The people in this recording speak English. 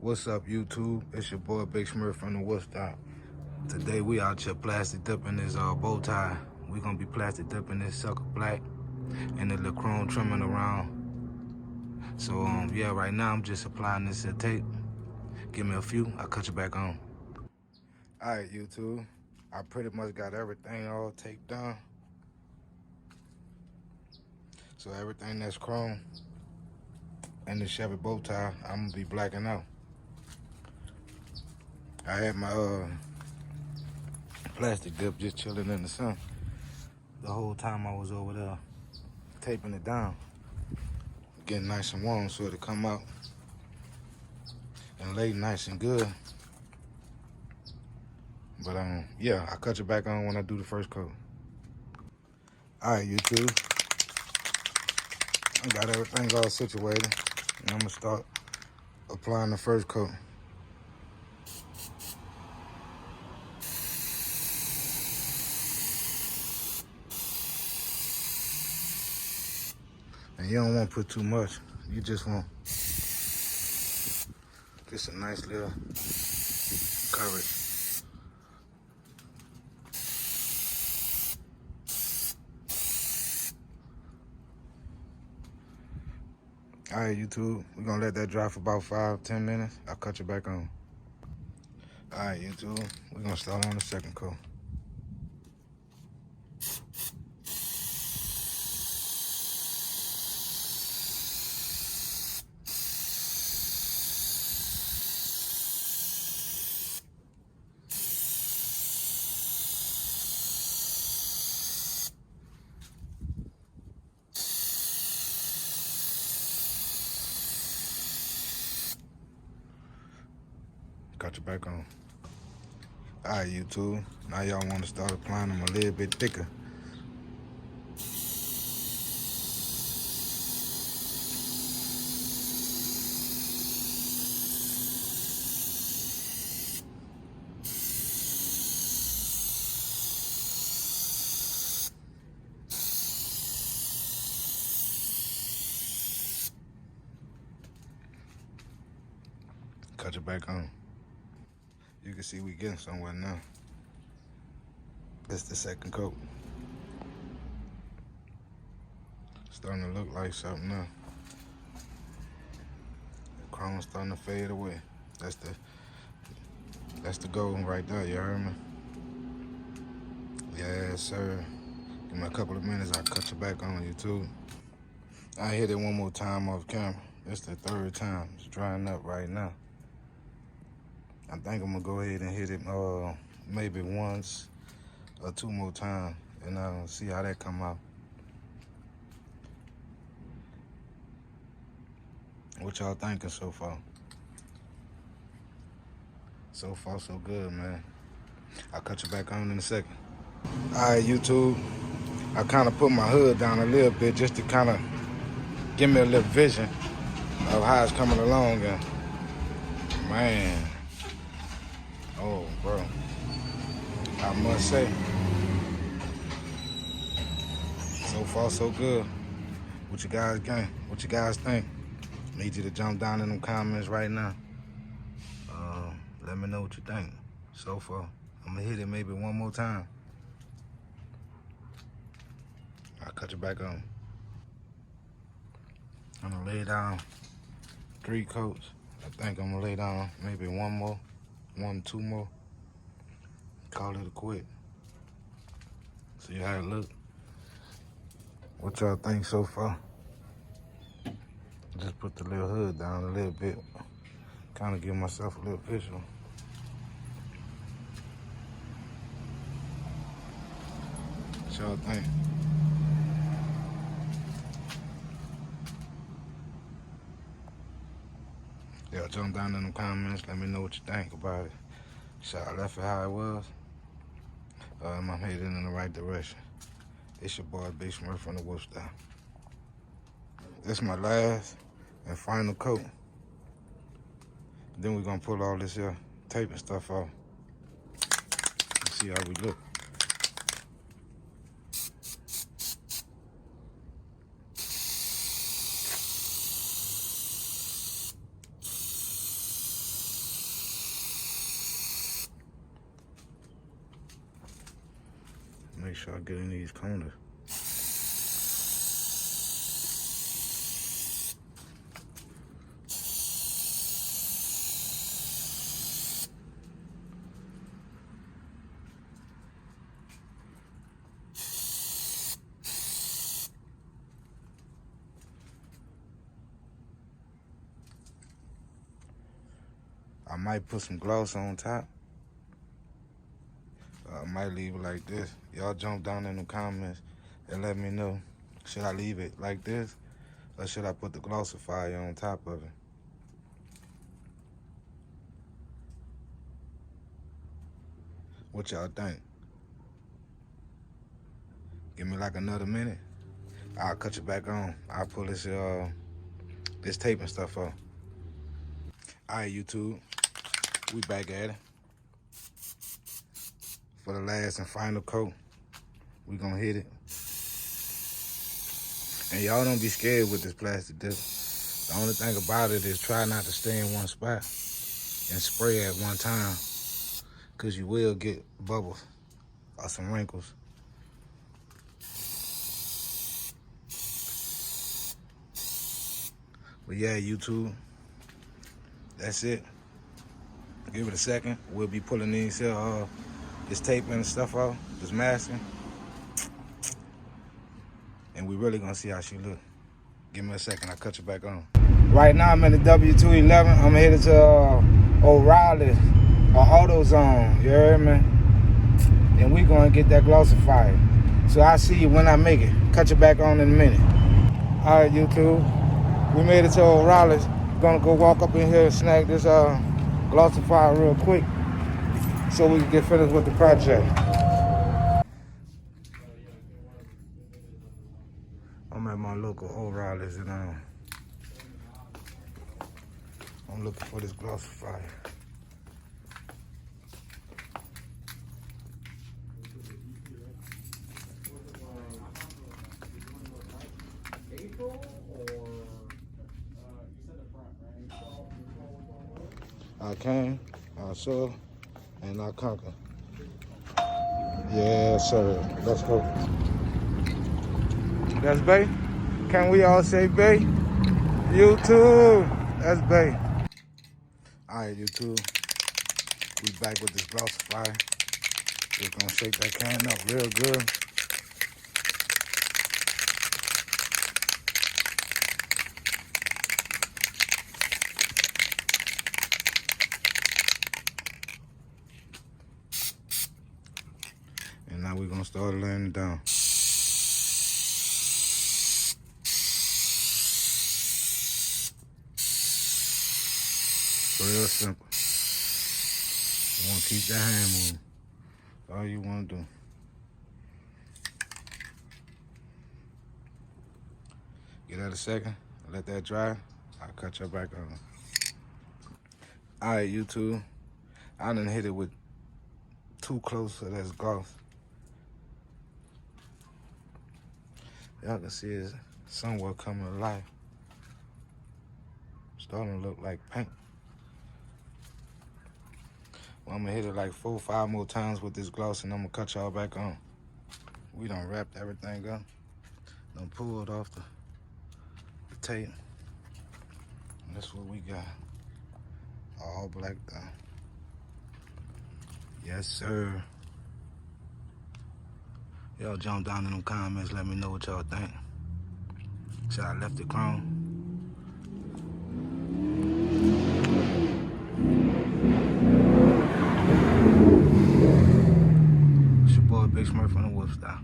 What's up, YouTube? It's your boy Big Smurf from the Woodstock. Today we out here plastic dipping this bow tie. We gonna be plastic dipping this sucker black and the little chrome trimming around. So yeah, right now I'm just applying this tape. Give me a few, I'll cut you back on. Alright, YouTube, I pretty much got everything all taped down. So everything that's chrome and the Chevy bow tie, I'm gonna be blacking out. I had my plastic dip just chilling in the sun the whole time I was over there taping it down, getting nice and warm so it'll come out and lay nice and good. But yeah, I'll cut you back on when I do the first coat. Alright, YouTube, I got everything all situated and I'm gonna start applying the first coat. And you don't want to put too much. You just want just a nice little coverage. Alright, YouTube, we're gonna let that dry for about 5-10 minutes. I'll cut you back on. Alright, YouTube, we're gonna start on the second coat. Cut you back on. Alright, YouTube, now y'all want to start applying them a little bit thicker. Cut you back on. You can see we getting somewhere now. That's the second coat. Starting to look like something now. The chrome's starting to fade away. That's the goal right there, you heard me? Yes, sir. Give me a couple of minutes, I'll cut you back on YouTube. I hit it one more time off camera. It's the third time. It's drying up right now. I think I'm gonna go ahead and hit it maybe once or two more times and see how that come out. What y'all thinking so far? So far, so good, man. I'll cut you back on in a second. All right, YouTube. I kind of put my hood down a little bit just to kind of give me a little vision of how it's coming along. And man, oh, bro, I must say, so far so good. What you guys think? What you guys think? Need you to jump down in them comments right now. Let me know what you think. So far, I'm gonna hit it maybe one more time. I'll cut you back on. I'm gonna lay down 3 coats. I think I'm gonna lay down maybe one, 2 more. Call it a quit. See how it look. What y'all think so far? Just put the little hood down a little bit. Kind of give myself a little visual. What y'all think? Yeah, jump down in the comments. Let me know what you think about it. Should I left it how it was? Am I heading in the right direction? It's your boy Big Smurf from the Woodstock. This is my last and final coat. Then we're gonna pull all this here tape and stuff off and see how we look. Make sure I get in these corners. I might put some gloss on top. I might leave it like this. Y'all jump down in the comments and let me know. Should I leave it like this, or should I put the glossifier on top of it? What y'all think? Give me like another minute. I'll cut you back on. I'll pull this tape and stuff off. All right, YouTube, we back at it. For the last and final coat, we gonna hit it. And y'all don't be scared with this plastic dip. The only thing about it is try not to stay in one spot and spray at one time, because you will get bubbles or some wrinkles. But yeah, YouTube, that's it. Give it a second. We'll be pulling these this tape and stuff off, this masking. And we really gonna see how she look. Give me a second, I'll cut you back on. Right now I'm in the W211. I'm headed to O'Reilly or AutoZone, you heard me? And we gonna get that glossifier. So I'll see you when I make it. Cut you back on in a minute. All right, YouTube, we made it to O'Reilly's. Gonna go walk up in here and snag this glossifier real quick so we can get finished with the project. I'm at my local O'Reilly's and I'm looking for this glossifier. I came, I saw, and I conquer. Yes, sir. Let's go. That's Bay. Can we all say Bay? YouTube. That's Bay. All right, YouTube. We back with this glossifier. We're gonna shake that can up real good. And now we're gonna start laying it down. Real simple. You want to keep that hand moving. All you want to do. Give that a second. Let that dry. I'll cut you back on. All right, YouTube. I done hit it with too close to this gloss. Y'all can see it's somewhat coming to life. Starting to look like paint. Well, I'm gonna hit it like 4 or 5 more times with this gloss and I'm gonna cut y'all back on. We done wrapped everything up. Done pulled off the tape. And that's what we got. All black down. Yes, sir. Y'all jump down in them comments, let me know what y'all think. Should I left it chrome? Big Smurf on the Wolf Style.